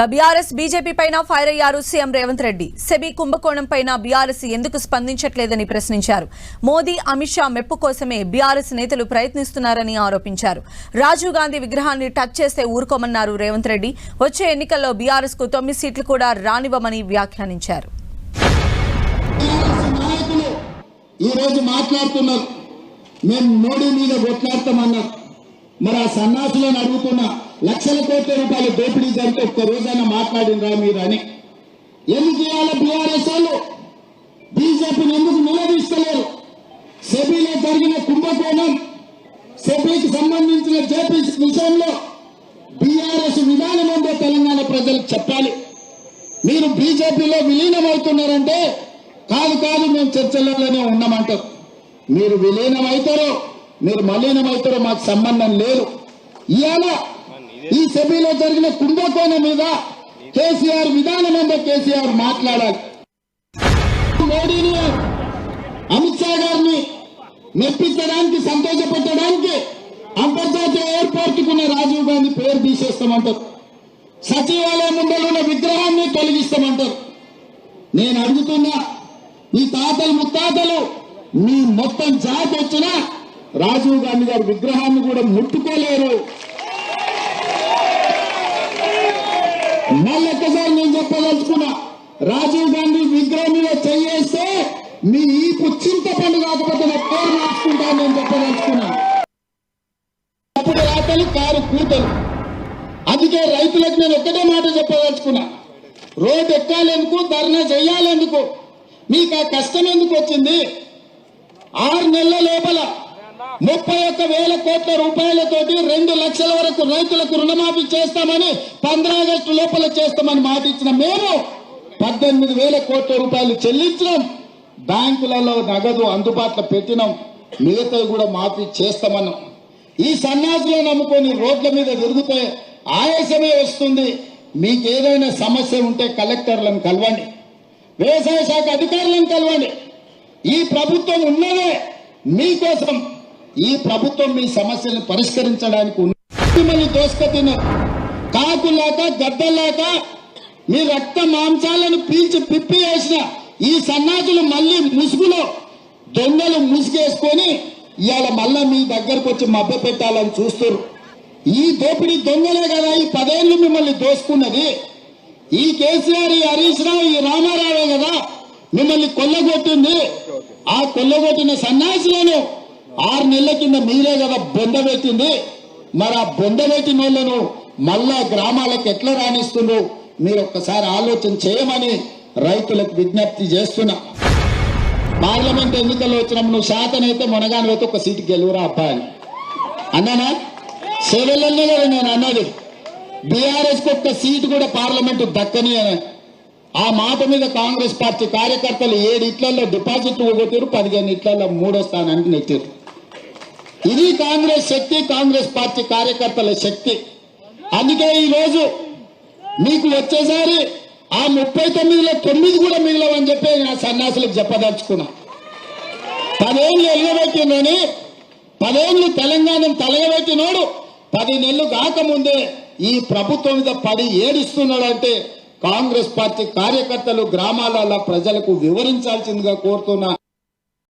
BRS BJP పైన fire అయ్యారు CM Revanth Reddy. SEBI కుంభకోణం పైన బీఆర్ఎస్ ఎందుకు స్పందించట్లేదని ప్రశ్నించారు. మోదీ, అమిత్ షా మెప్పు కోసమే బీఆర్ఎస్ నేతలు ప్రయత్నిస్తున్నారని ఆరోపించారు. రాజీవ్ గాంధీ విగ్రహాన్ని టచ్ చేస్తే ఊరుకోమన్నారు రేవంత్ రెడ్డి. వచ్చే ఎన్నికల్లో బీఆర్ఎస్ కు 9 సీట్లు కూడా రానివ్వమని వ్యాఖ్యానించారు. మరి ఆ సన్నాసులను అడుగుతున్న లక్షల కోట్ల రూపాయల దోపిడీ జరిగితే ఒక్క రోజైనా మాట్లాడినరా మీరు అని. ఎందుకు ఇవాళ బీఆర్ఎస్ వాళ్ళు బీజేపీని ఎందుకు నిలదీస్తలేరు? సెబీలో జరిగిన కుంభకోణం, సెబీకి సంబంధించిన జేపీ విషయంలో బీఆర్ఎస్ విధానం ఉందో తెలంగాణ ప్రజలకు చెప్పాలి. మీరు బీజేపీలో విలీనమవుతున్నారంటే కాదు మేము చర్చలలోనే ఉన్నామంటారు. మీరు విలీనమవుతారో మీరు మలీనమవుతారో మాకు సంబంధం లేదు. ఇవాళ ఈ సభలో జరిగిన కుంభకోణం మీద కేసీఆర్ విధానం ఏందో కేసీఆర్ మాట్లాడాలి. మోడీని, అమిత్ షా గారిని మెప్పించడానికి, సంతోషపెట్టడానికి అంతర్జాతీయ ఎయిర్పోర్ట్ కున్న రాజీవ్ గాంధీ పేరు తీసేస్తామంటారు. సచివాలయం ముందరున్న విగ్రహాన్ని తొలగిస్తామంటారు. నేను అడుగుతున్నా, మీ తాతలు ముత్తాతలు మీ మొత్తం జాతి వచ్చినా రాజీవ్ గాంధీ గారి విగ్రహాన్ని కూడా ముట్టుకోలేరు. మళ్ళొక్కసారి నేను చెప్పదలుచుకున్నా, రాజీవ్ గాంధీ విగ్రహం మీద చేయేస్తే మీ ఈపు చింతపండు కాకపోతే నా పేరు మార్చుకుంటాను నేను చెప్పదలుచుకున్నా. అప్పుడు రాతలు కారు కూతలు. అందుకే రైతులకు నేను ఒక్కటే మాట చెప్పదలుచుకున్నా, రోడ్డు ఎక్కాలెందుకు, ధర్నా చెయ్యాలెందుకు, మీకు ఆ కష్టం ఎందుకు వచ్చింది? 6 నెలల లోపల 31,000 కోట్ల రూపాయలతోటి 2 లక్షల వరకు రైతులకు రుణమాఫీ చేస్తామని 15 ఆగస్టు లోపల చేస్తామని మాట ఇచ్చిన మేము 18,000 కోట్ల రూపాయలు చెల్లించినాం. బ్యాంకులలో నగదు అందుబాటులో పెట్టినాం. మిగతా కూడా మాఫీ చేస్తామన్నాం. ఈ సన్నాసులను నమ్ముకొని రోడ్ల మీద తిరుగుతే ఆయాసమే వస్తుంది. మీకు ఏదైనా సమస్య ఉంటే కలెక్టర్లను కలవండి, వ్యవసాయ శాఖ అధికారులను కలవండి. ఈ ప్రభుత్వం ఉన్నదే మీకోసం. ఈ ప్రభుత్వం మీ సమస్యలను పరిష్కరించడానికి మిమ్మల్ని దోసుకతిన్నారు. కాకులాక గద్దలాక మీ రక్త మాంసాలను పీల్చి పిప్పి వేసిన ఈ సన్నాసులు మళ్ళీ ముసుగులో దొంగలు ముసుగేసుకొని ఇవాళ మళ్ళా మీ దగ్గరకు వచ్చి మభ్య పెట్టాలని చూస్తారు. ఈ దోపిడీ దొంగలే కదా ఈ 10 ఏళ్ళు మిమ్మల్ని దోసుకున్నది. ఈ కేసీఆర్, ఈ హరీష్ రావు, ఈ రామారావే కదా మిమ్మల్ని కొల్లగొట్టింది. ఆ కొల్లగొట్టిన సన్యాసులను 6 నెలల కింద మీరే కదా బొందబెట్టింది. మరి ఆ బొందబెట్టిన వాళ్ళను మళ్ళా గ్రామాలకు ఎట్లా రాణిస్తున్నారు మీరు ఒక్కసారి ఆలోచన చేయమని రైతులకు విజ్ఞప్తి చేస్తున్నా. పార్లమెంట్ ఎన్నికల్లో వచ్చినప్పుడు నువ్వు శాతనైతే మునగాని అయితే ఒక సీటు గెలువురా అబ్బాయి అన్నానా? సేవలనే కదా నేను అన్నది. బీఆర్ఎస్ కు ఒక్క సీటు కూడా పార్లమెంటు దక్కని అని ఆ మాట మీద కాంగ్రెస్ పార్టీ కార్యకర్తలు 7 ఇళ్లలో డిపాజిట్లు పోగొట్టారు, 15 ఇళ్లలో 3వ స్థానానికి నెట్టారు. ఇది కాంగ్రెస్ శక్తి, కాంగ్రెస్ పార్టీ కార్యకర్తల శక్తి. అందుకే ఈ రోజు మీకు వచ్చేసారి ఆ 39లో 9 కూడా మిగిలవని చెప్పి నా సన్యాసులకు చెప్పదలుచుకున్నా. 10 ఏళ్ళు ఎల్లబెట్టినని, 10 ఏళ్ళు తెలంగాణను తలగబెట్టినోడు 10 నెలలు కాకముందే ఈ ప్రభుత్వం మీద పడి ఏడుస్తున్నాడంటే కాంగ్రెస్ పార్టీ కార్యకర్తలు గ్రామాలలో ప్రజలకు వివరించాల్సిందిగా కోరుతున్నా.